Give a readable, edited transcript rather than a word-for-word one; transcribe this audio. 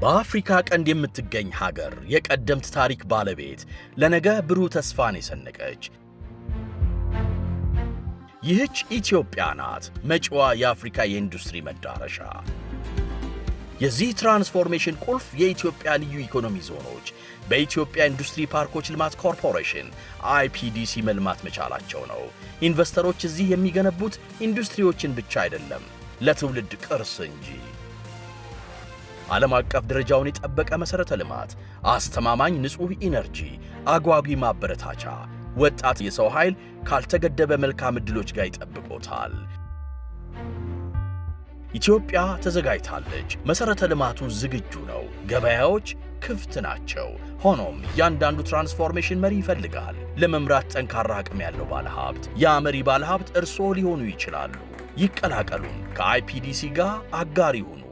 በአፍሪካ ቀንድ የምትገኝ ሀገር የቀደምት ታሪክ ባለቤት ለነገ ብሩህ ተስፋን የሰነቀች ይህች ኢትዮጵያ ናት መጪዋ የአፍሪካ የኢንዱስትሪ መዳረሻ። የዚህ ትራንስፎርሜሽን ቁልፍ የኢትዮጵያ ልዩ ኢኮኖሚ ዞኖች በኢትዮጵያ ኢንዱስትሪ ፓርኮች ልማት ኮርፖሬሽን IPDC መልማት መቻላቸው ነው። ኢንቨስተሮች እዚህ የሚገነቡት ኢንዱስትሪዎችን ብቻ አይደለም፣ ለትውልድ ቅርስ እንጂ። ዓለም አቀፍ ደረጃውን የጠበቀ መሠረተ ልማት፣ አስተማማኝ ንጹህ ኢነርጂ፣ አጓጊ ማበረታቻ፣ ወጣት የሰው ኃይል ካልተገደበ መልካም ዕድሎች ጋር ይጠብቆታል። ኢትዮጵያ ተዘጋጅታለች። መሠረተ ልማቱ ዝግጁ ነው። ገበያዎች ክፍት ናቸው። ሆኖም እያንዳንዱ ትራንስፎርሜሽን መሪ ይፈልጋል። ለመምራት ጠንካራ አቅም ያለው ባለሀብት። ያ መሪ ባለሀብት እርስዎ ሊሆኑ ይችላሉ። ይቀላቀሉን። ከIPDC ጋር አጋር ይሁኑ።